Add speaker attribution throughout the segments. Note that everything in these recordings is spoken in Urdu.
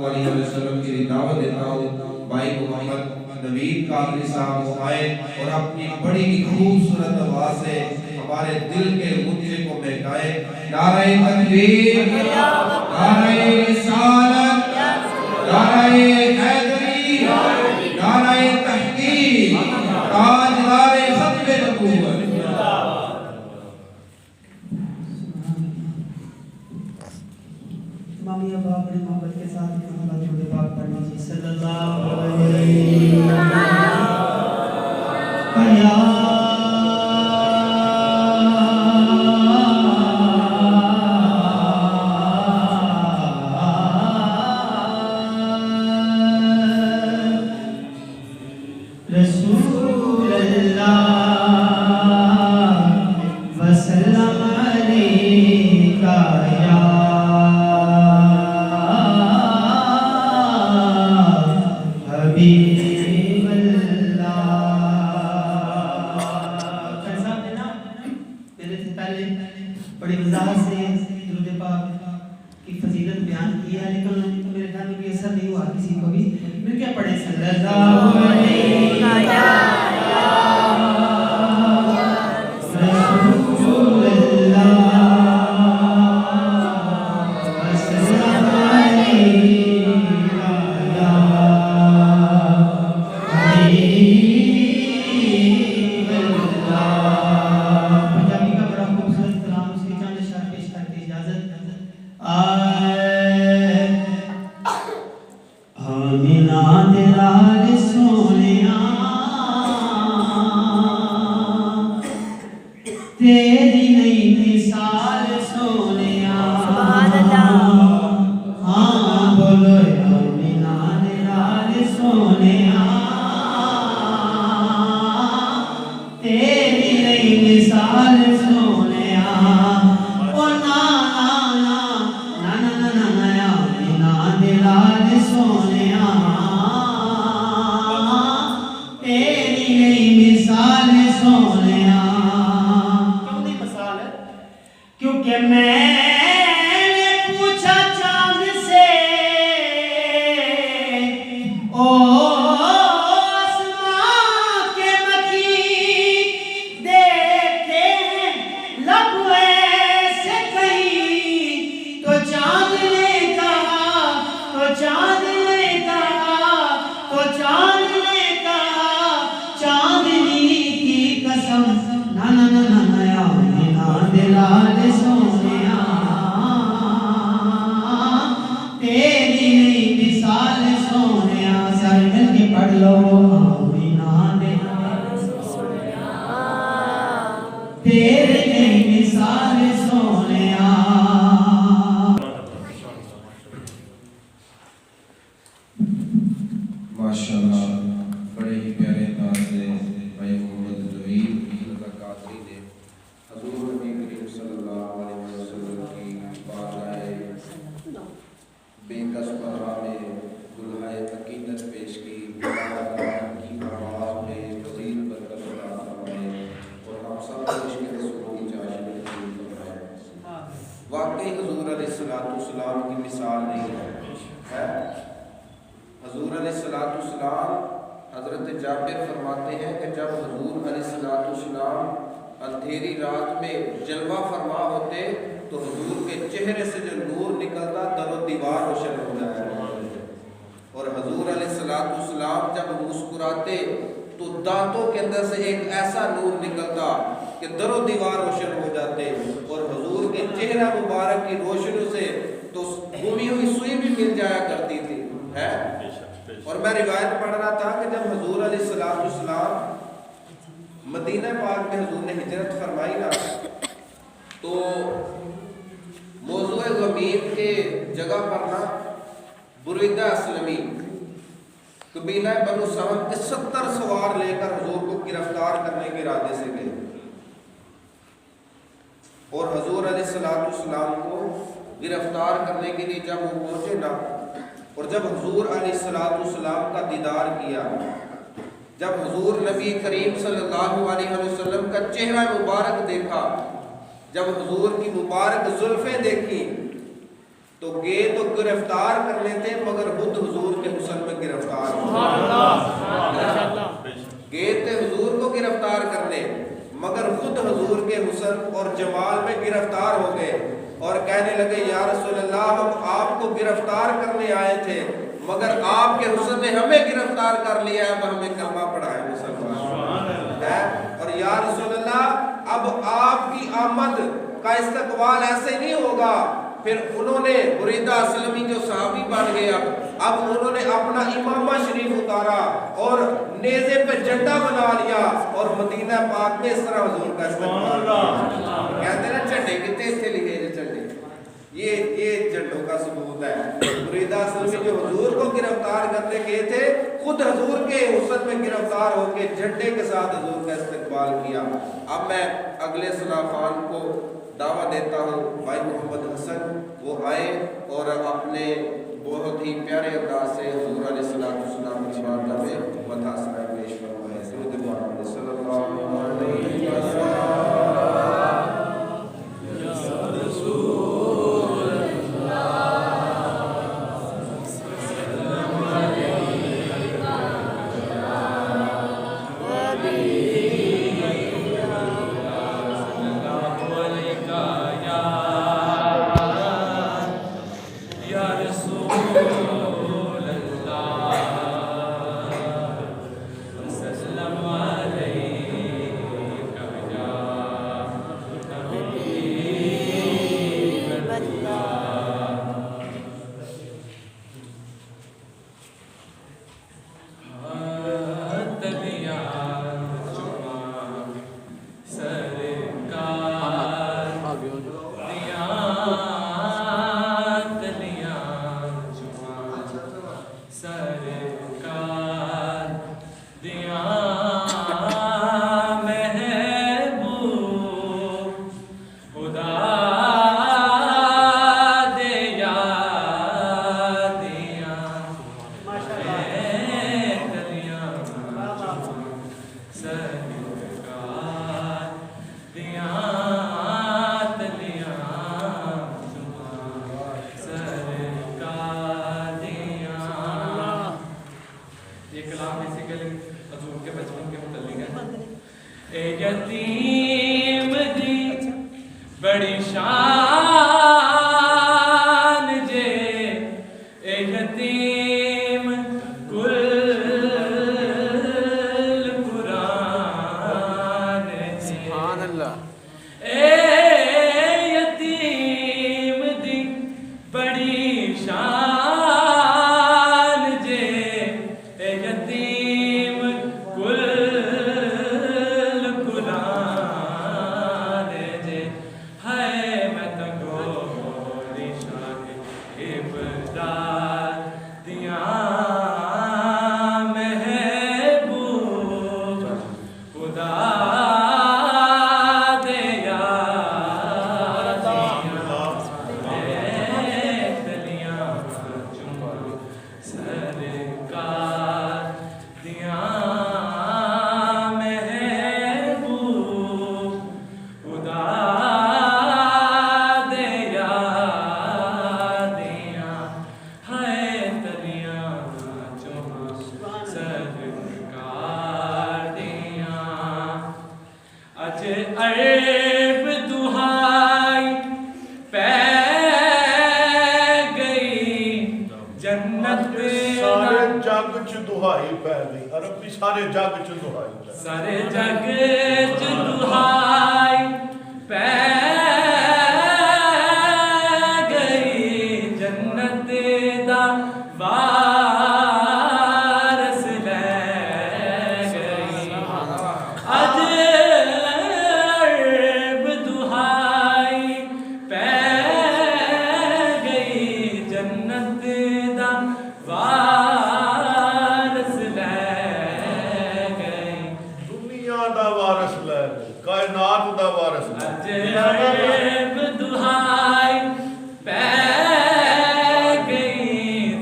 Speaker 1: علیہ وسلم کی دعوت دیتا ہوں بھائی محمد نوید قادری صاحب وہ آئے اور اپنی بڑی خوبصورت آواز سے ہمارے دل کے غنچے کو مہکائے. نعرہ تکبیر، نعرہ رسالت، نعرہ حیدری، نعرہ تحقیق، تاجدار ختم نبوت.
Speaker 2: امامیہ باپ بڑی محبت کے ساتھ محمد درود پاک پڑھ لیجیے صلی اللہ علیہ وسلم. رسول اللہ وسلم علیکہ یا حبیب اللہ. صاحب نے نا میرے سے پہلے بڑی وضاحت سے درود پاک کی فضیلت بیان کی ہے، لیکن میرے خیال میں بھی اثر نہیں ہوا کسی کو بھی. مل کے پڑھیں صلی اللہ علیہ تیری نئی مثال سونیا. سبحان اللہ. ہاں بولو آمینہ لال سونیا تیری نئی مثال سونیا. او نا نا نا نا نا نا آمینہ لال سونیا تیری نئی مثال سونیا. کیونکہ میں نے پوچھا چاند سے او آسمان کے مکی دیکھے لب ایسے کہیں تو چاند نے کہا تو چاند نے کہا تو چاند نے کہا چاندنی کی قسم نا نا نا نا لال سونیا تیری نئی مثال سونیا. سارے مل کے پڑھ لو آمینہ لال سونیا تیری نئی مثال سونیا.
Speaker 1: ماشاءاللہ بڑے ہی پیارے انداز سے بھائی محمد نوید قادری نے حضور نبی کریم صلی اللہ علیہ وسلم کی بارگاہ بے کس پناہ میں دلہائے عقیدت پیش کی. کی آواز میں مزید برکت عطا فرمائے اور ہم سب کو عشق رسول کی چاشنی نصیب فرمائے. واقعی حضور علیہ السلام کی مثال نہیں ہے. حضور علیہ السلام حضرت جابر فرماتے ہیں کہ جب حضور علیہ السلام اندھیری رات میں جلوہ فرما ہوتے تو حضور کے چہرے سے جو نور نکلتا در و دیوار روشن ہو جاتا. اور حضور علیہ السلام جب مسکراتے تو دانتوں کے اندر سے ایک ایسا نور نکلتا کہ در و دیوار روشن ہو جاتے. اور حضور کے چہرہ مبارک کی روشنی سے تو گمی ہوئی سوئی بھی مل جایا کرتی تھی ہے. اور میں روایت پڑھ رہا تھا کہ جب حضور علیہ السلام مدینہ پاک میں حضور نے ہجرت فرمائی نا تو موضوع غمیم کے جگہ پر نا بریدہ اسلمی قبیلہ بنو سلمہ کے 70 سوار لے کر حضور کو گرفتار کرنے کے ارادے سے گئے. اور حضور علیہ السلام کو گرفتار کرنے کے لیے جب وہ پہنچے نا اور جب حضور علیہ السلام کا دیدار کیا، جب حضور نبی کریم صلی اللہ علیہ وسلم کا چہرہ مبارک دیکھا، جب حضور کی مبارک زلفیں دیکھی تو گئے تو گرفتار کرنے تھے مگر حسن اور جمال میں گرفتار ہو گئے اور کہنے لگے یا رسول اللہ ہم آپ کو گرفتار کرنے آئے تھے مگر آپ کے حسن نے ہمیں گرفتار کر لیا ہے اب ہمیں کلمہ پڑھائے مسلمان ہے اور یا رسول اللہ اب آپ کی آمد کا استقبال ایسے نہیں ہوگا پھر انہوں نے بریدہ اسلمی جو صحابی بن گئے اب انہوں نے اپنا امامہ شریف اتارا اور نیزے پہ جھنڈا بنا لیا اور مدینہ پاک میں اس طرح حضور کا استقبال کہتے ہیں نا جھنڈے کتنے تھے لکھے جو جھنڈے یہ جھنڈوں کا ثبوت ہے بریدہ اسلمی جو حضور کو گرفتار کرنے گئے تھے خود حضور کے حسن میں گرفتار ہو کے جھنڈے کے ساتھ حضور کا استقبال کیا اب میں اگلے سنافان کو دعویٰ دیتا ہوں بھائی محمد حسن وہ آئے اور اپنے بہت ہی پیارے انداز سے حضور علیہ السلام کی بارگاہ میں مدح ثنا پیش فرمائے درود محمد صلی اللہ علیہ وسلم
Speaker 3: یتیم دی بڑی شان جے اے یتیم کل قرآن سبحان اللہ اے یتیم دی بڑی شان جے اے یتیم کل عرب دہائی پہ گئی جنت
Speaker 4: سارے جگ چ دہائی پہ گئی عرب بھی سارے جگ چ دہائی
Speaker 3: سارے جگ چ دہائی پہ گئی جنت دا وارث لے گئی اج
Speaker 4: کائنات دا وارث
Speaker 3: عجب دہائی پہ گئی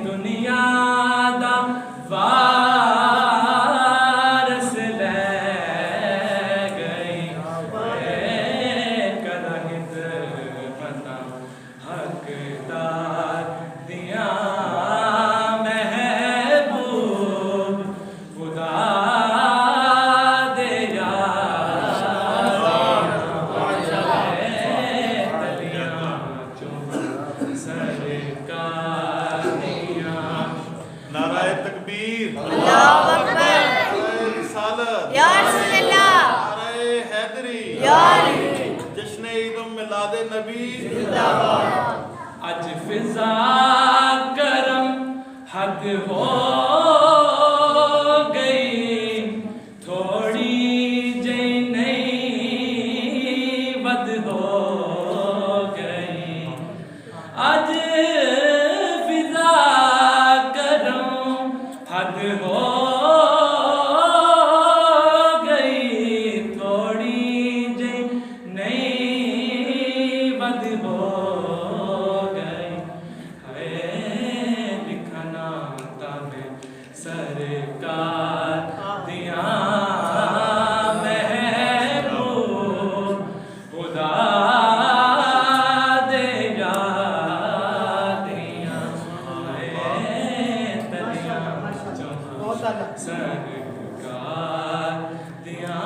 Speaker 4: تکبیر
Speaker 5: اللہ اکبر
Speaker 4: نعرہ رسالت
Speaker 5: یا رسول اللہ
Speaker 4: نعرہ حیدری
Speaker 5: یا علی
Speaker 4: جشن عید میلاد نبی
Speaker 5: زندہ باد
Speaker 3: اج فضا کرم حد ہو گئی تھوڑی جی نئی بد ہو گئی اج فضا کرم حد ہو گئی تھوڑی جی نئی بد ہو گئی ہے لکھنا تب سرکار دیا محبوب خدا دے یا دیا ہے تلیا
Speaker 2: بہت اعلیٰ
Speaker 3: سرکار دیا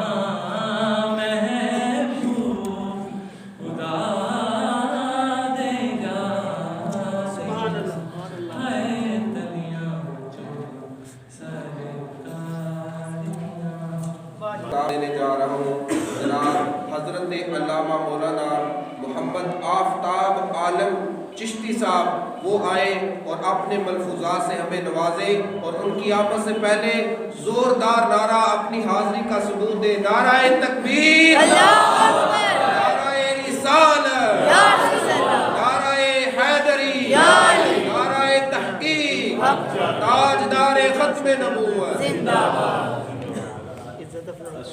Speaker 3: محبوب خدا دے یا
Speaker 2: سبحان اللہ
Speaker 3: ہے تلیاں سرکار
Speaker 1: دینے جا رہا ہوں جناب حضرت علامہ مولانا محمد آفتاب عالم چشتی صاحب وہ آئے اور اپنے ملفوظات سے ہمیں نوازے اور ان کی آمد سے پہلے زوردار نعرہ اپنی حاضری کا ثبوت دے نعرہ تکبیر
Speaker 5: اللہ اکبر
Speaker 1: نعرہ رسالت
Speaker 5: یا رسول اللہ
Speaker 1: نعرہ حیدری
Speaker 5: یا علی
Speaker 1: نعرہ تحقیق تاجدار ختم نبوت
Speaker 5: زندہ باد
Speaker 2: عزت افضل
Speaker 4: اللہ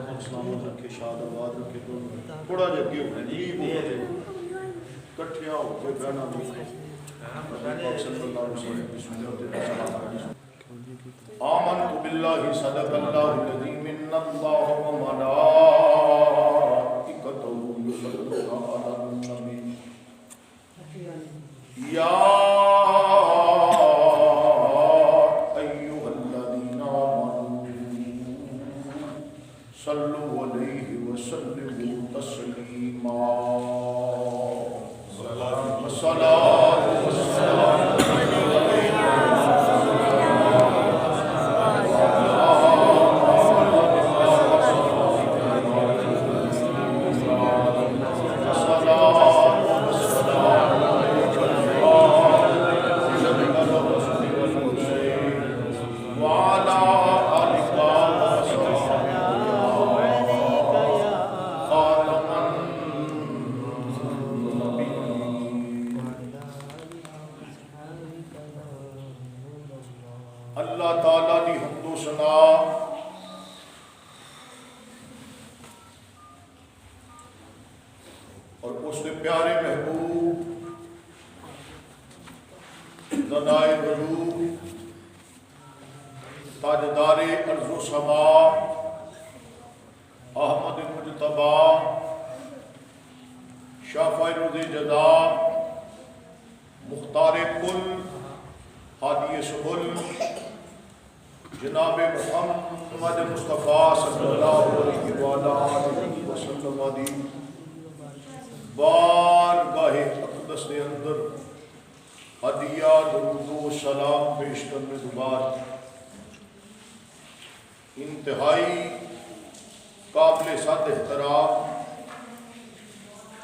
Speaker 4: پاک سلامت رکھے شاد آباد رکھے تھوڑا جا کے کٹھیا ہو کے بہنا نہیں صلی اللہ علیہ وسلم بسم اللہ آمنت باللہ صدق اللہ الذی من اللہ و ملائکتہ یصلون علی النبی یا ایھا الذین آمنوا صلوا علیہ وسلموا تسلیما الصلاۃ والسلام اللہ تعالیٰ دی حمد و ثنا اور اس کے پیارے محبوب ندائے غروب تاجدار ارض و سما احمد مجتبی شافع روز جزا مختار کل ہادی سبل جناب محمد مصطفیٰ صلی اللہ علیہ وآلہ وسلم دی بارگاہ اقدس کے اندر ہدیہ درود و سلام پیش کرنے کے بعد انتہائی قابل صد احترام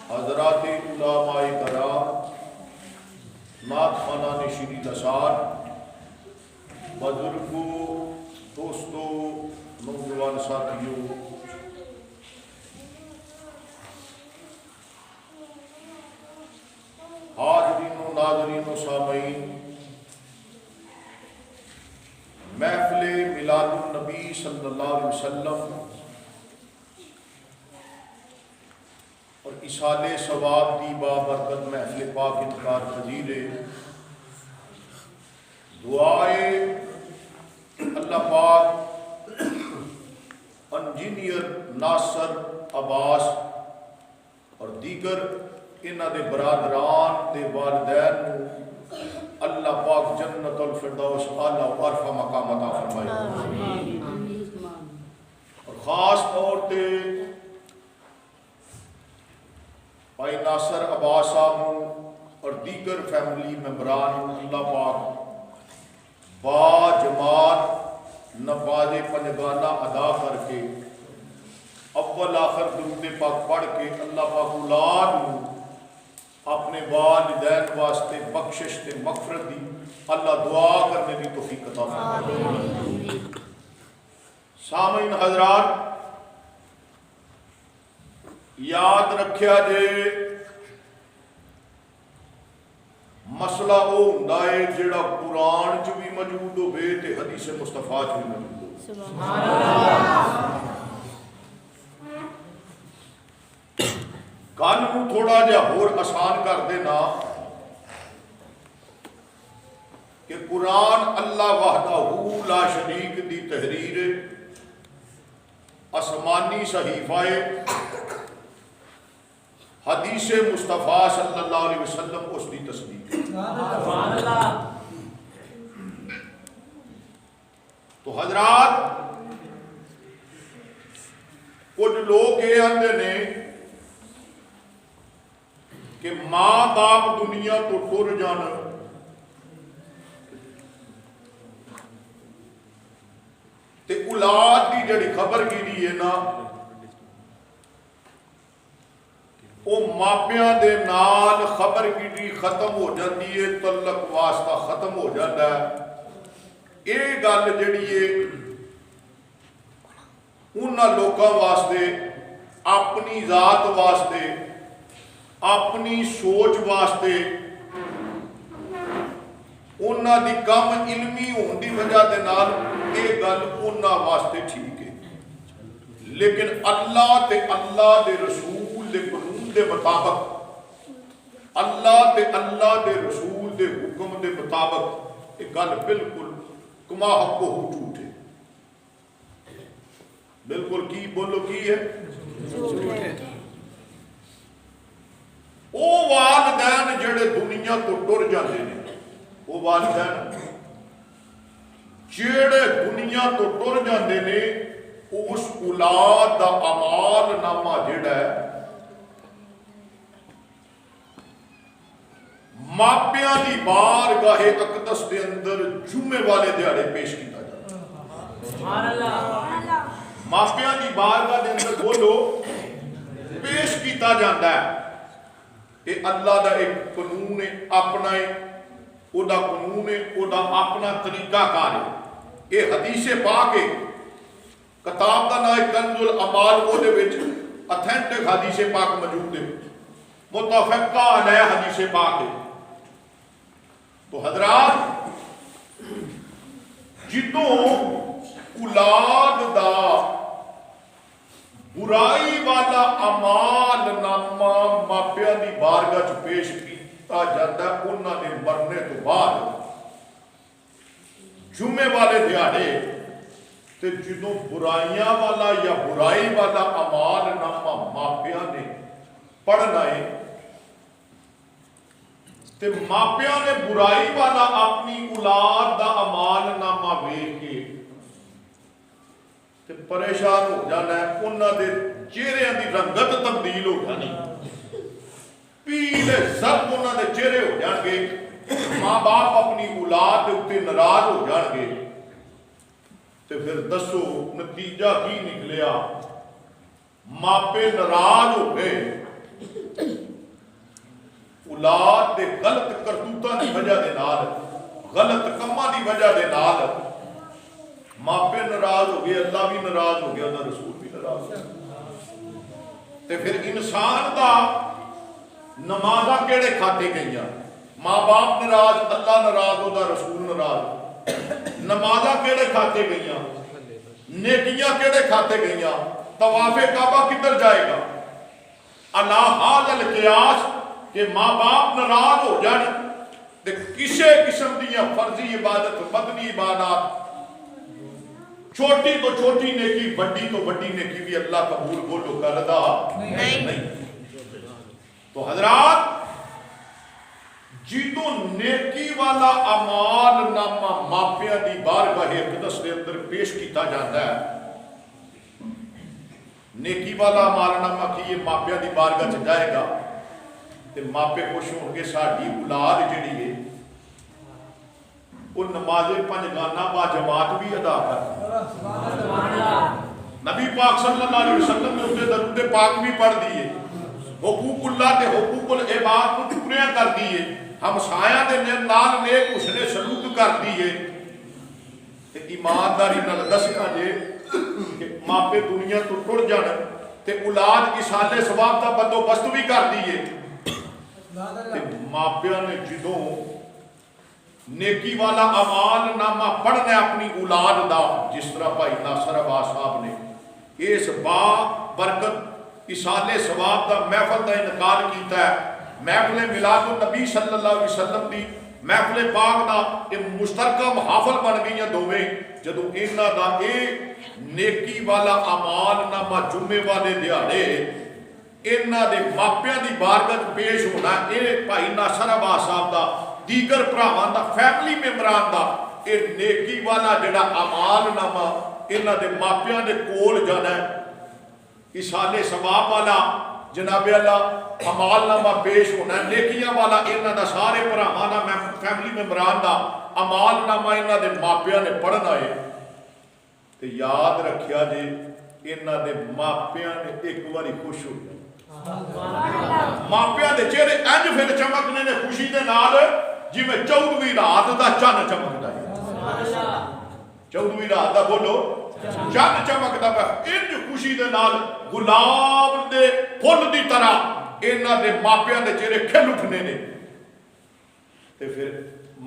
Speaker 4: حضرات علماء کرام نعت خوانان شیریں لسان بزرگوں دوستوں نوجوان ساتھیوں حاضرین و ناظرین و سامعین محفل میلاد النبی صلی اللہ علیہ وسلم اور اصال ثواب دی بابرکت محفل پاک انکار پذیر دعائے اللہ پاک انجینئر ناصر عباس اور دیگر انہاں دے برادران دے والدین اللہ پاک جنت الفردوس اعلیٰ و عرفہ مقام عطا فرمائے اور خاص طور تے بھائی ناصر عباس صاحب اور دیگر فیملی ممبران اللہ پاک با جماعت نماز پنجگانہ ادا کر کے اول آخر درود پاک پڑھ کے اللہ پاک اولاد اپنے والدین واسطے بخشش تے مغفرت دی اللہ دعا کرنے کی توفیق عطا فرمائے۔ سامعین حضرات، یاد رکھیا جے مسئلہ وہ ہوندا ہے جڑا قرآن چ بھی موجود ہوے تے حدیث مصطفیٰ چ بھی موجود ہو۔
Speaker 5: سبحان اللہ۔
Speaker 4: گل نو تھوڑا جہا ہور آسان کر دینا کہ قرآن اللہ وحدہ لا شریک دی تحریر آسمانی صحیفہ حدیث مصطفیٰ صلی اللہ علیہ وسلم اس دی تصدیق ہے۔
Speaker 3: سبحان اللہ۔
Speaker 4: تو حضرات، کچھ لوگ یہ آتے نے کہ ماں باپ دنیا تو ٹر جان تے اولاد کی جڑی خبر گیری ہے نا وہ ماپیاں دے نال خبر گیری ختم ہو جاتی ہے، تعلق واسطہ ختم ہو جاتا ہے۔ یہ گل جڑی ہے انہاں لوکاں واسطے، اپنی ذات واسطے، اپنی سوچ واسطے، انہاں دی کم علمی ہون دی وجہ دے نال یہ گل انہاں واسطے ٹھیک ہے، لیکن اللہ تے اللہ دے رسول دے قانون دے مطابق، اللہ تے اللہ دے رسول دے حکم دے مطابق یہ گل بالکل کما حق ہو جھوٹ ہے۔ بالکل کی بولو کی ہے؟ وہ والدین جڑے دنیا تو ٹر جاتے ہیں، وہ والدین جڑے دنیا تو ٹر جاتے ہیں، اس اولاد دا اعمال نامہ جڑا ہے ماپیاں دی بارگاہ اقدس دے اندر جمعے والے دیہاڑے پیش کیتا جاتا ہے۔
Speaker 3: سبحان اللہ۔
Speaker 4: ماپیاں دی بارگاہ دے اندر بولو پیش کیتا جاتا ہے۔ یہ اللہ دا ایک قانون ہے، اپنا ہے، او دا قانون ہے، او دا اپنا طریقہ کار ہے۔ یہ حدیث پاک ہے، کتاب دا نام کنز الاعمال، او دے وچ اتھینٹک حدیث پاک موجود ہے، متفقہ علیہ حدیث پاک ہے۔ تو حضرات، جدوں اولاد دا برائی والا اعمال نامہ ماپیاں دی بارگاہ چ پیش کیتا جاتا ہے، انہاں نے مرنے تو بعد جمعے والے دیہاڑے تے جدوں برائیاں والا یا برائی والا اعمال نامہ ماپیاں نے پڑھنا ہے تے ماپیاں نے برائی والا اپنی اولاد دا اعمال نامہ ویکھ کے تے پریشان ہو جانا ہے، انہاں دے چہرے دی رنگت تبدیل ہو جانی، پیلے سب انہاں دے چہرے ہو جان گے، ماں باپ اپنی اولاد تے ناراض ہو جان گے۔ تے پھر دسو نتیجہ کی نکلیا؟ ماپے ناراض ہو گئے، اولاد دے غلط کرتوتاں دی وجہ دے نال، غلط کماں دی وجہ دے نال ماپے ناراض ہو گئے، اللہ بھی ناراض ہو گیا، اللہ رسول بھی ناراض ہو گیا۔ تے پھر انسان دا نمازاں کیڑے کھاتے گئیاں؟ ماں باپ ناراض، اللہ ناراض، اللہ رسول ناراض۔ نمازاں کیڑے کھاتے گئیاں؟ نیکیاں کیڑے کھاتے گئیاں؟ طواف کعبہ کدھر جائے گا؟ علی حال القیاس کہ ماں باپ ناراض ہو جان تے کسے قسم دیاں فرضی عبادت، مدنی عبادات، چھوٹی تو چھوٹی نیکی، بڑی تو بڑی نیکی بھی اللہ قبول بولو کردا نہیں۔ تو حضرات، جدوں نیکی والا اعمال نامہ ماپیاں دی بارگاہ اقدس دے اندر پیش کیتا جاتا ہے، نیکی والا اعمال نامہ کی یہ ماپیاں دی بارگاہ چ جائے گا، تے ماپے خوش ہو گے ساری اولاد جڑی ہے وہ نماز پنجگانہ با جماعت بھی ادا کرتی نبی پاک صلی اللہ علیہ وسلم نے اسے درود پاک بھی پڑھ دیئے حقوق اللہ تے حقوق العباد کو ٹکڑیاں کر دیئے ہمسایاں دے نال نیک حسن سلوک کر دیئے تے ایمانداری نال دسنا جے کہ ماپے دنیا تو ٹر جان تے اولاد ایصال ثواب دا بندوبست بھی کر دیئے تے ماپیاں نے جدوں نیکی والا اعمال نامہ پڑھنا اپنی اولاد دا جس طرح بھائی ناصر عباس صاحب نے اس با برکت ایصال ثواب دا محفل دا انعقاد کیتا ہے محفل میلاد النبی صلی اللہ علیہ وسلم دی محفل پاک دا مشترکہ محافل بن گئی دوویں جدوں انہاں دا نیکی والا اعمال نامہ جمعے والے دیہاڑے انہاں دے ماپیاں دی بارگاہ پیش ہونا بھائی ناصر عباس صاحب دا دیگر بھراواں دا فیملی ممبران دا نیکی والا جڑا اعمال نامہ انہاں دے ماپیاں دے کول جانا ہے ایصال ثواب والا جناب اللہ اعمال نامہ پیش ہونا ہے نیکیاں والا انہاں دا سارے بھراواں دا فیملی ممبران دا اعمال نامہ انہاں دے ماپیاں نے پڑھنا ہے تے یاد رکھیا جے انہاں دے ماپیاں نے ایک باری خوش ہو جائے ماپیاں دے چہرے انج پھر چمکنے نے خوشی دے نال جی میں 14ویں رات دا چن چمکدا ہے 14ویں رات دا بولو چن چمکدا ہے انج خوشی دے نال گلاب دے پھل دی طرح انہاں دے ماپیاں دے چہرے کھل اٹھنے نے تے پھر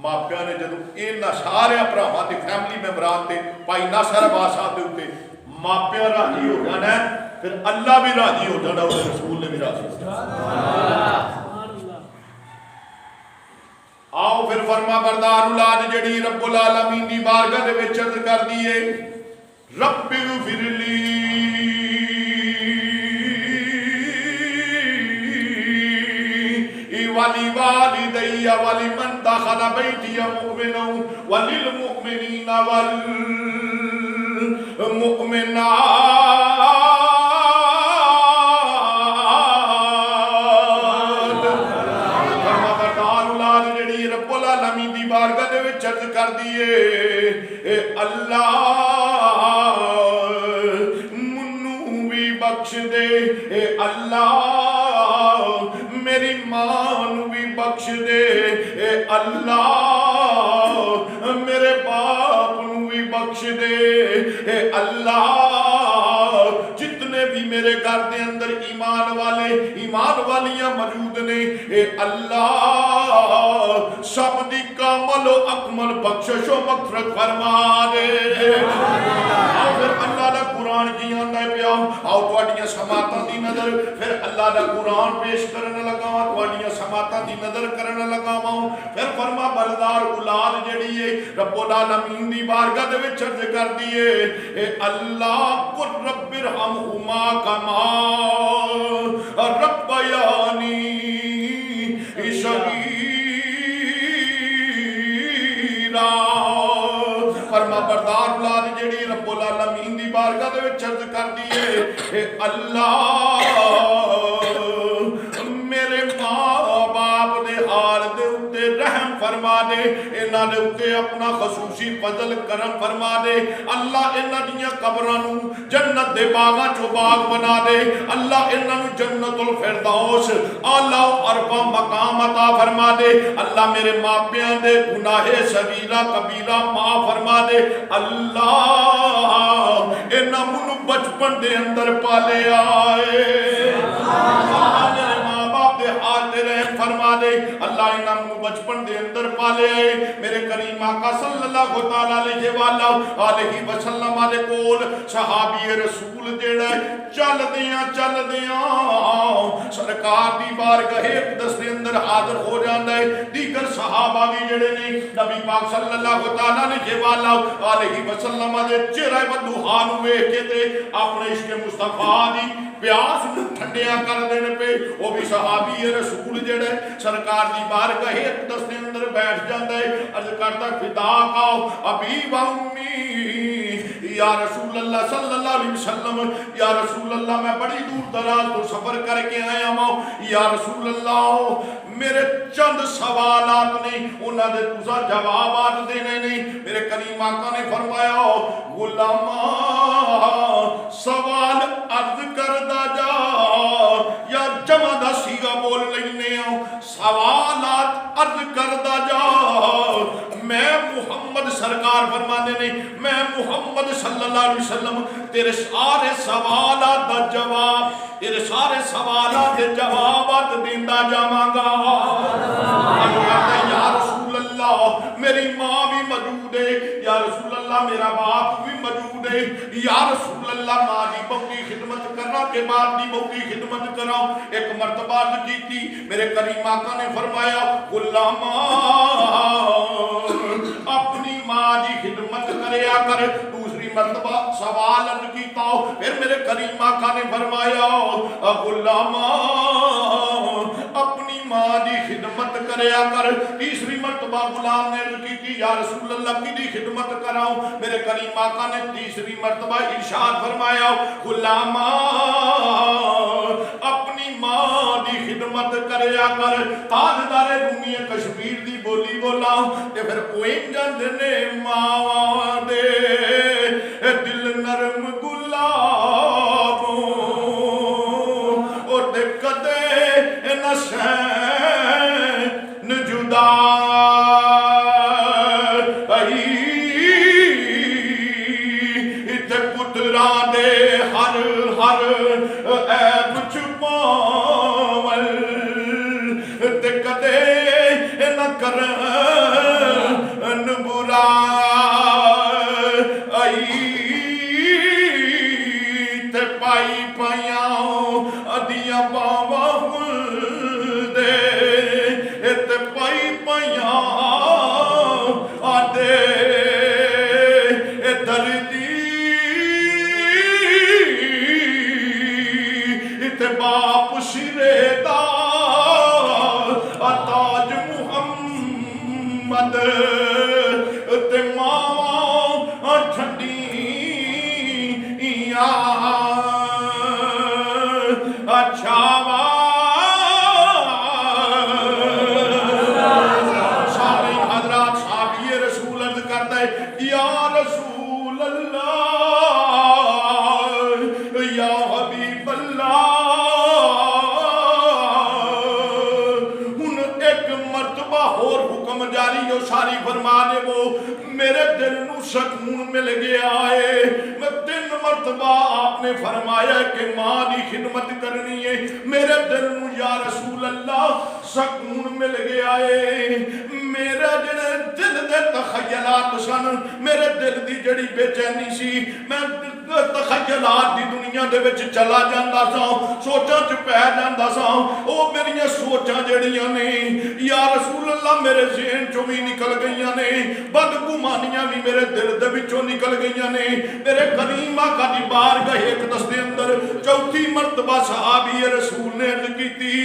Speaker 4: ماپیاں نے جدوں انہاں سارے بھراواں دی فیملی ممبران تے بھائی ناصر عباس صاحب دے اوتے ماپیاں راضی ہو جانا ہے پھر اللہ بھی راضی ہو جانا اور رسول نے بھی راضی ہو جانا آؤ پھر فرما بردار اولاد جڑی رب العالمین دی بارگاہ دے وچ عرض کر دیئے رب اغفر لی ولی والدی ولی من دخل بیتی مؤمنا وللمؤمنین والمؤمنات فرما بردار اولاد جڑی رب العالمین دی بارگاہ دے وچ عرض کر دیئے اے اللہ منو بھی بخش دے اے اللہ میری ماں نو بھی بخش دے اے اللہ میرے باپ نو بھی بخش دے اے اللہ جتنے بھی میرے گھر دے اندر ایمان والیاں موجود نے اے اللہ سب دی کامل و اکمل بخشش و مغفرت فرما دے پھر اللہ دا قرآن کی آندا ہے پیا آؤ تواڈیاں سماعتاں دی نظر پھر اللہ دا قرآن پیش کرنے لگا تواڈیاں سماعتاں دی نظر کرنے لگا پھر فرما بردار اولاد جڑی ہے رب العالمین دی بارگاہ دے وچ عرض کر دیئے اے اللہ قل رب ارحمہما کما ربیانی صغیرا فرما بردار اولاد جڑی رب العالمین دی بارگاہ دے وچ عرض کر دیئے اے اللہ میرے ماں باپ دے حال دے اتے رحم فرما دے انہاں دے اتے اپنا خصوصی فضل کرم فرما دے اللہ انہاں دیاں قبراں نو جنت دے باغاں چوں باغ بنا دے اللہ انہاں نو جنت الفردوس اعلی و ارفع مقام عطا فرما دے اللہ میرے ماپیاں دے گناہ صغیرہ کبیرہ معاف فرما دے اللہ انہاں منو بچپن دے اندر پالے آئے رحم فرما دے اللہ انہاں نو بچپن دے اندر پالے آئے میرے کریم آقا صلی اللہ علیہ وسلم دے کول صحابی رسول جڑا چل دیاں سرکار دی بارگاہ اقدس دے اندر حاضر ہو جاندا ہے دیگر صحابہ بھی جڑے نے نبی پاک صلی اللہ علیہ وسلم دے چہرہ بدوحا نو ویکھ کے تے اپنے عشق مصطفیٰ دی پیاس نو ٹھنڈیاں کر دینے پہ وہ بھی صحابی رسول جڑے سرکار دی بارگاہ اقدس دے اندر بیٹھ جاندا ہے عرض کردا فدا کا ابی و امی یا رسول اللہ صلی اللہ علیہ وسلم یا رسول اللہ میں بڑی دور دراز تو سفر کر کے آیا ہوں یا رسول اللہ میرے چند سوالات نہیں انہاں دے تسا جوابات دینے نہیں میرے کریم آقا نے فرمایا غلاما سوال عرض کردہ جا یا جمع دا سیگا بول لینے ہوں سوالات عرض کردہ جا میں محمد سرکار فرمانے نہیں میں محمد صلی اللہ علیہ وسلم تیرے سارے سوالات دا جواب تیرے سارے سوالات دے جوابات دیندہ جاماں یا رسول اللہ میری ماں بھی موجود ہے یا رسول اللہ میرا باپ بھی موجود ہے یا رسول اللہ ماں دی بہو کی خدمت کرنا کے باپ دی بہو کی خدمت کراؤ ایک مرتبہ کی تھی میرے کریم آقا نے فرمایا غلاما اپنی ماں دی خدمت کریا کر دوسری مرتبہ سوال عرض کیتا پھر میرے کریم آقا نے فرمایا غلاما اپنی ماں دی خدمت کریا کر تیسری مرتبہ غلام نے عرض کی یا رسول اللہ کی دی خدمت کراؤں میرے کریم آقا نے تیسری مرتبہ ارشاد فرمایا غلاما اپنی ماں دی خدمت کریا کر تاجدار رومی کشمیر دی بولی بولا تے پھر کوئیں جند نے ماں دے دل نرم گلابوں اور دے کدے نشین جدا تے پتران دے ہر ہر عیب چھپاول تے کدے نہ کرن برا تے پائی پائیاں ادیاں باواں دے تے پائی پائیاں آدے دردی تے باپ شرے دا تاج محمد تے ماں ٹھنڈیاں اچھاوا سارے حضرات صحابی رسول عرض کرتا ہے یا رسول اللہ یا حبیب اللہ ہن ایک مرتبہ اور حکم جاری ہو ساری فرمانے وہ میرے دل نو سکون مل گیا ہے میں 3 مرتبہ آپ نے فرمایا کہ ماں دی خدمت کرنی ہے میرے دل نو یا رسول اللہ سکون مل گیا ہے میرے جڑے دل دے تخیلات سن میرے دل دی جڑی بے چینی سی میں تخیلات دی دنیا دے وچ چلا جاندا سا سوچاں چ پے جاندا سا او میری سوچاں جڑیاں نے یا رسول اللہ میرے ذہن چوں بھی نکل گئیاں نے بدگمانیاں بھی میرے دل دے وچوں نکل گئیاں نے میرے کریم آقا دی بارگاہ اقدس دے اندر چوتھی مرتبہ صحابی رسول نے عرض کیتی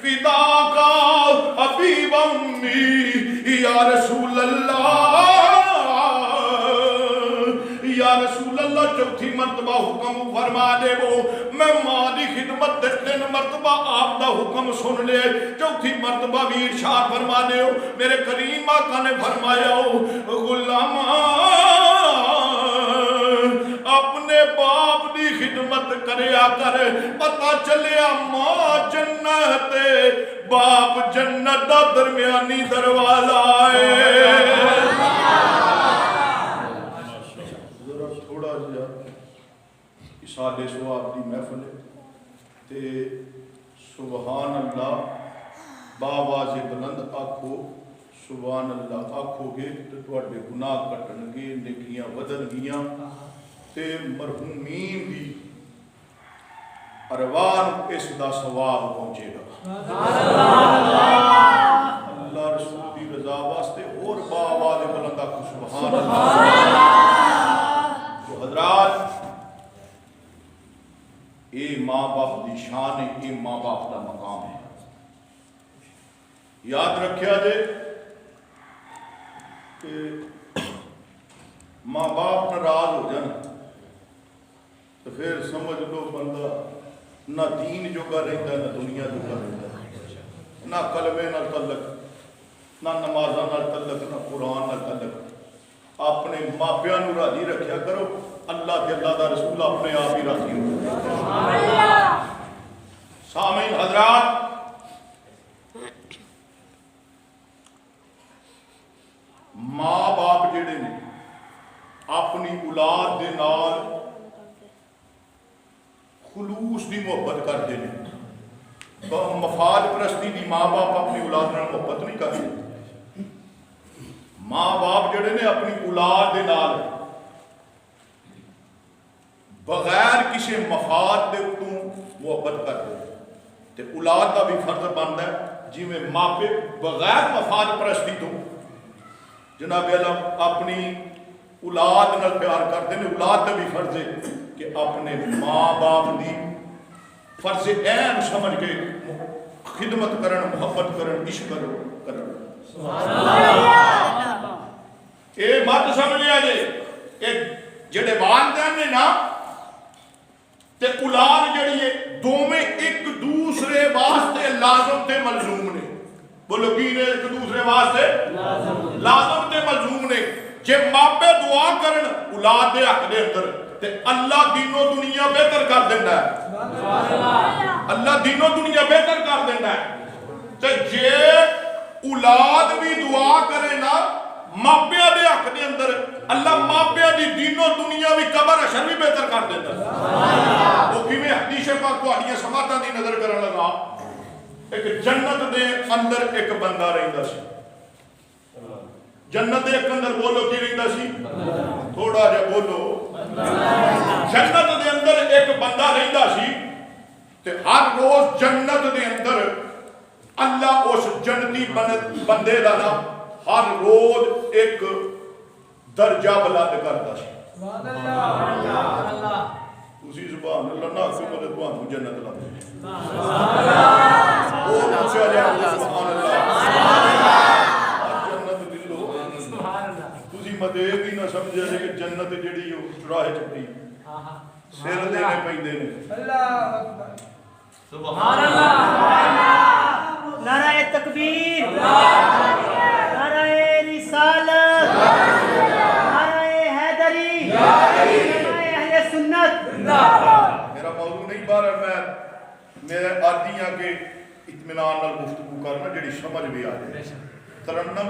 Speaker 4: فدا کا حبیب امی یا رسول اللہ یا رسول اللہ چوتھی مرتبہ حکم فرما دے وہ میں ماں دی خدمت دے 3 مرتبہ آپ دا حکم سن لے چوتھی مرتبہ بھی ارشاد فرما دے میرے کریم آقا نے فرمایا غلاما اپنے باپ دی خدمت کریا کر پتہ چلیا ماں جنت باپ جنت دا درمیانی دروازہ ہے تھوڑا جا سادے سواب دی محفل تے سبحان اللہ باواز بلند آکھو سبحان اللہ آکھو گے تے تواڈے گناہ کٹن گے نیکیاں ودن گیاں تے مرحومین دی ارواح اس دا ثواب پہنچے گا اللہ رسول دی رضا واسطے اور باواز بلند آکھو سبحان اللہ تو حضرات اے ماں باپ دی شان ہے اے ماں باپ دا مقام ہے یاد رکھیا جے کہ ماں باپ ناراض ہو جان تو پھر سمجھ لو بندہ نہ دین جوگا رہتا نہ دنیا جوگا رہتا، نہ کلمے نہ تعلق، نہ نمازاں نہ تعلق، نہ قرآن نہ تعلق۔ اپنے ماپیاں نو راضی رکھیا کرو، اللہ کے اللہ دا رسول اپنے آپ ہی راضی ہو۔ سامعین حضرات، ماں باپ جڑے نے اپنی اولاد دے نال خلوص دی محبت کرتے ہیں، مفاد پرستی دی ماں باپ اپنی اولاد نال محبت نہیں کرتے۔ ماں باپ جڑے نے اپنی اولاد دے نال بغیر کسی مفاد دے اتوں محبت کرتے ہیں، تے اولاد دا بھی فرض بنتا ہے جی میں ماپے بغیر مفاد پرستی تو جناب علم اپنی اولاد نال پیار کرتے ہیں۔ اولاد دا بھی فرض ہے کہ اپنے ماں باپ دی فرض عین سمجھ کے خدمت کرن، محبت کرن، عشق کرن۔ اے مت سمجھیا جے کہ جڑے والدین نے نا تے اولاد جڑی ہے دوویں ایک دوسرے واسطے لازم تے ملزوم نے۔ بولو کی نے ایک دوسرے واسطے لازم تے ملزوم نے۔ جے ماپے دعا کرن اولاد دے حق دے اندر تے اللہ دین و دنیا بہتر کر دینا ہے، اللہ دین و دنیا بہتر کر دینا ہے۔ تے جے اولاد بھی دعا کرے نا ماپیاں دے حق دے اندر اللہ ماپیاں دی دین و دنیا بھی قبر حشر بھی بہتر کر دیتا ہے۔ وہ کیویں حدیث پاک تہاڈیاں سماعتاں دی نظر کرن لگا، ایک جنت دے اندر ایک بندہ رہندا سی، جنت دے ایک اندر بولو کی رہندا سی، تھوڑا جا بولو، جنت دے اندر ایک بندہ رہندا سی تے ہر روز جنت دے اندر اللہ اس جنتی بندے دا نا ہر روز ایک درجہ بلند کرتا سی۔ اسی سبحان اللہ نہ سمجھے تو ہم جنت لگے وہ پوچھا جائے سبحان اللہ جنت دلو تسی مدے بھی نہ سمجھے کہ جنت جڑی ہو چراہے چپی سر دینے پیندے نے۔
Speaker 3: سبحان اللہ،
Speaker 2: نعرہ تکبیر، نعرہ رسالت، نعرہ حیدری، نعرہ اہل سنت۔
Speaker 4: میرا موضوع نہیں بارہ میں میرے آدیاں کے اطمینان نال گفتگو کرنا جڑی سمجھ بھی آ جائے، ترنم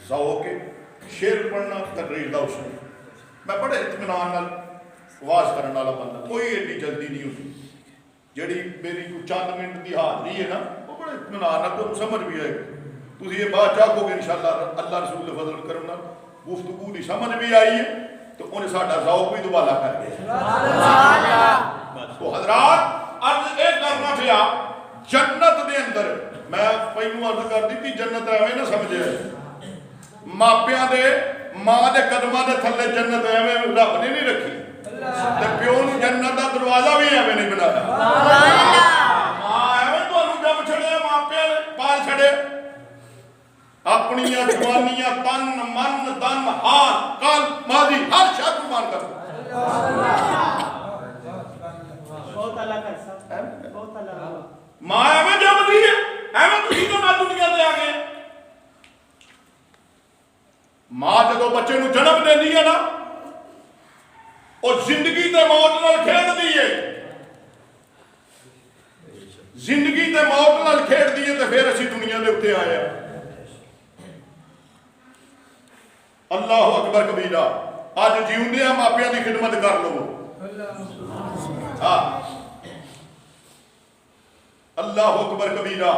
Speaker 4: ذوق شعر پڑھنا تقریر دا اصول۔ میں بڑے اطمینان نال واز کرنے والا بندہ، کوئی ایڈی جلدی نہیں ہوتی، جڑی میری کو چند منٹ دی حاضری ہے نا وہ بڑے اطمینان نال تو سمجھ بھی آئے گی۔ تسی یہ بات چاہو گے انشاءاللہ اللہ رسول دے فضل کرم نال گفتگو دی سمجھ بھی آئی ہے تو انہیں ساڈا ذوق بھی دوبالا کر گیا۔ تو حضرات عرض اے کرنا پیا جنت دے اندر میں پہلو عرض کر دیتی جنت ایویں نہ سمجھے ماپیاں دے ماں دے قدماں دے تھلے جنت ایویں رب نے نہیں رکھی تے پیو نوں جنت دا دروازہ بھی ایویں نہیں بنایا۔ ماں ایویں تانوں جم چھڑے ماپیاں نے پال چھڑے اپنی جوانیاں تن من دن حال کل ماضی ہر شے قربان کر
Speaker 2: بہت اللہ کر سب بہت اللہ
Speaker 4: ماں ایویں جم دی ہے ایویں تسی تو نہ دنیا تے آ گئے۔ ماں جدو بچے نو جنم دیندی ہے نا اور زندگی تے موت نال کھیڈ دی ہے، زندگی تے موت نال کھیڈ دی ہے تے پھر اسی دنیا دے اوتے آئے ہیں۔ اللہ اکبر کبیرہ اج جیوندے ہیں ماپیاں دی خدمت کر لو۔ اللہ اکبر کبیرہ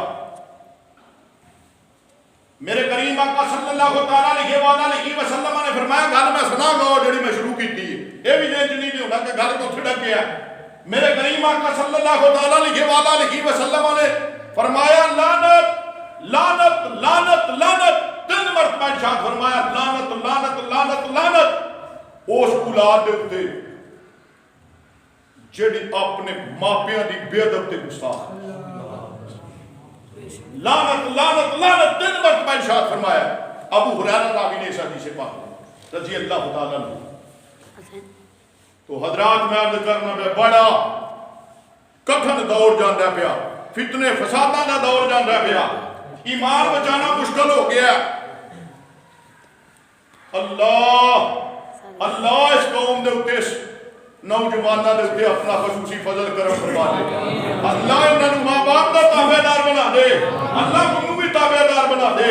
Speaker 4: میرے کریم آقا صلی اللہ علیہ وسلم نے فرمایا گل میں سنا گا جڑی میں شروع کی تھی یہ بھی ذہن نہیں ہونا کہ گل تو چھڑک گیا۔ میرے کریم آقا صلی اللہ علیہ وسلم نے فرمایا لعنت لعنت لعنت لعنت، 3 مرتبہ ارشاد فرمایا لعنت لعنت لعنت لعنت اس اولاد دے اوتے جڑی اپنے ماپیاں دی بے ادب تے گستاخ، لعنت لعنت لعنت 3 مرتبہ ارشاد فرمایا۔ ابو ہریرہ راوی نے اس حدیث پاک رضی اللہ تعالیٰ عنہ تو حضرات میں عرض کرنا پہ بڑا کٹھن دور جانا پیا، فتنے فساداں دا دور جانا پیا، ایمان بچانا مشکل ہو گیا۔ اللہ اس قوم دے اتے نوجوانوں دے اتے اپنا خصوصی فضل کرم فرما دے، اللہ انہوں ماں باپ دا تابع دار بنا دے، اللہ منوں بھی تابع دار بنا دے،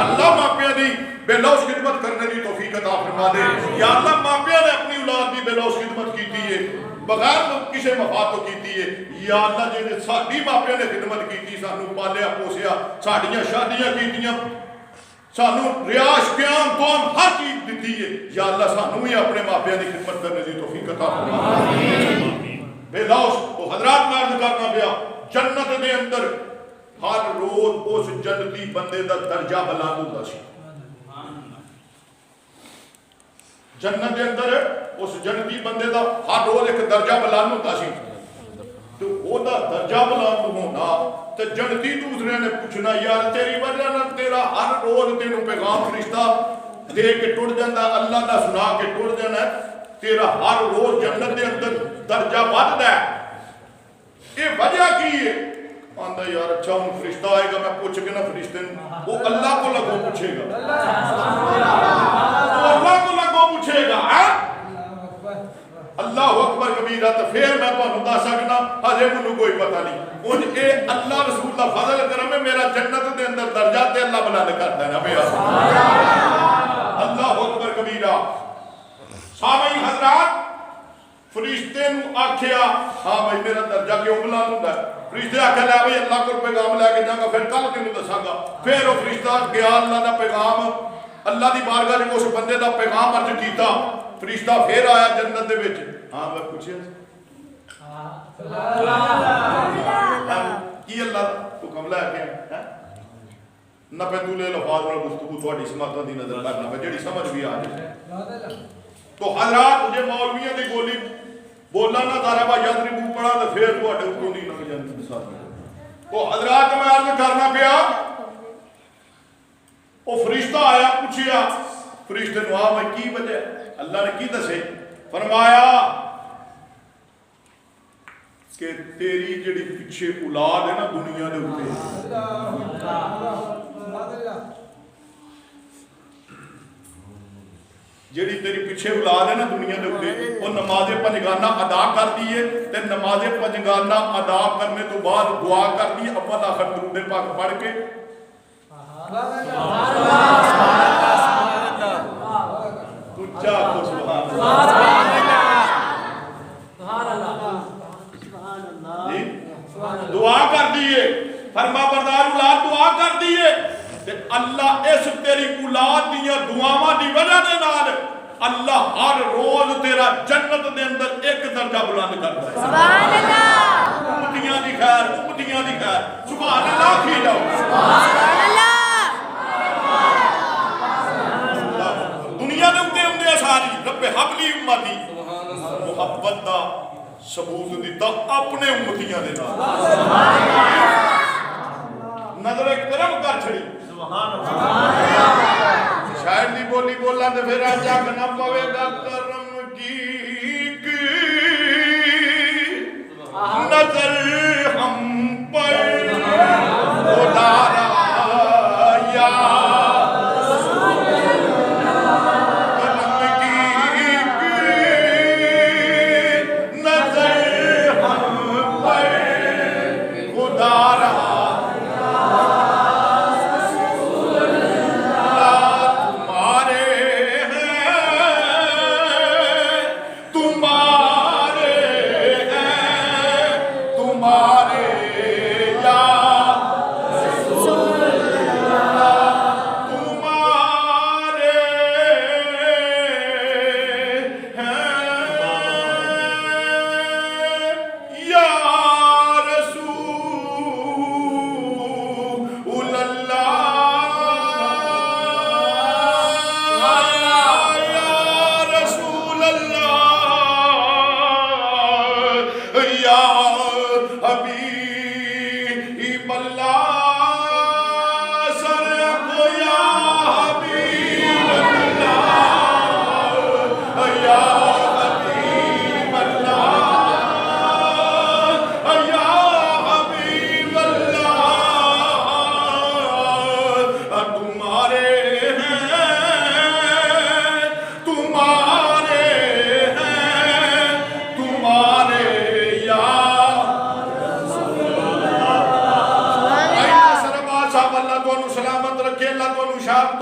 Speaker 4: اللہ ماپیاں دی بے لوث خدمت کرنے دی توفیق عطا فرما دے۔ یا اللہ ماپیاں نے اپنی اولاد دی بے لوث خدمت کیتی ہے، بغیر کسی مفاد تو کیتی ہے۔ یا اللہ جی ساڈی ماپیاں نے خدمت کیتی، سانو پالیا پوسیا، ساڈیاں شادیاں کیتیاں، سانو رہائش قیام تو ہم ہر چیز دیتی ہے، یا اللہ سانو بھی اپنے ماپیاں دی خدمت کرنے دی توفیق عطا فرما۔ بے لوث تو حضرات میں عرض کرنا پیا، جنت دے اندر ہر روز اس جنتی بندے دا درجہ بلند ہوندا سی۔ جنت دے اندر اس جنتی بندے دا ہر روز ایک درجہ بلند ہوتا سی، تو وہ دا درجہ بلند ہونا تو جنتی دوسرے نے پوچھنا یار تیری وجہ نہ تیرا ہر روز تینوں پیغام فرشتہ دے کے ٹوٹ جانا، اللہ دا سنا کے ٹوٹ جانا، تیرا ہر روز جنت دے اندر درجہ بڑھتا ہے، یہ وجہ کی ہے؟ آندہ یار اچھا ہوں فرشتہ آئے گا، میں پوچھ کے نا فرشتے وہ اللہ کو لگو پوچھے گا، وہ اللہ کو لگو پوچھے گا، اللہ اکبر کبیرہ، تو پھر میں تو دا سکنا حضے منو کوئی پتہ نہیں، ان اے اللہ رسول اللہ فضل کرم میں میرا جنت دے اندر درجہ تے اللہ بلند کرتا ہے نا بے اللہ اکبر کبیرہ۔ سامعین حضرات فرشتے نو آکھیا ہاں بھائی میرا درجہ کیوں بلند ہوتا ہے؟ فرشتے آکھیا لے بھائی اللہ کو پیغام لے کے جاؤں گا، پھر کل تینوں دساں گا۔ پھر وہ فرشتہ گیا اللہ دا پیغام، اللہ دی بارگاہ وچ اس بندے دا پیغام عرض کیتا، فرشتہ پھر آیا جنت دے وچ، ہاں میں پوچھیا کی اللہ حکم لے کے نہ پہ دولے لفاظ اور گفتگو تھوڑی سماعتوں دی نظر کرنا پہ جڑی سمجھ بھی آ جائے۔ تو حضرات مجھے مولویوں دی گولی بولنا نہ ضربہ یضربو پڑا تو پھر تواڈے اوپروں دی لنگ جاندی ساتھ۔ تو حضرات میں عرض کرنا پیا، وہ فرشتہ آیا پوچھیا، فرشتے نے آ میں کی وجہ اللہ نے کی دسے؟ فرمایا کہ تیری جڑی پیچھے اولاد ہے نا دنیا دے اوپر، جڑی تیری پیچھے اولاد ہے نا دنیا دے اوپر، وہ نماز پنجگانہ ادا کر دی ہے، تے نماز پنجگانہ ادا کرنے تو بعد دعا کر دی اول آخر درود پاک پڑھ کے اونچا کو سبحان اللہ، دعا کر دیئے فرما بردار اولاد دعا کر دیئے تے اللہ اس تیری اولاد دیا دعاواں دی وجہ دے نال اللہ ہر روز تیرا جنت دے اندر ایک درجہ بلند کرتا ہے۔ سبحان اللہ، امتیاں دی خیر، امتیاں دی خیر، سبحان اللہ کی جاؤ، سبحان اللہ۔ دنیا دے اندے اندے ساری رب حبلی امتی محبت دا ثبوت دیتا اپنے امتیاں دے نال، نظر کرم کر چھڑی، شاید دی بولی بولا دے پھر جگ نہ پوے گا کرم کی نظر ہم پر ادارا یا
Speaker 5: سبحان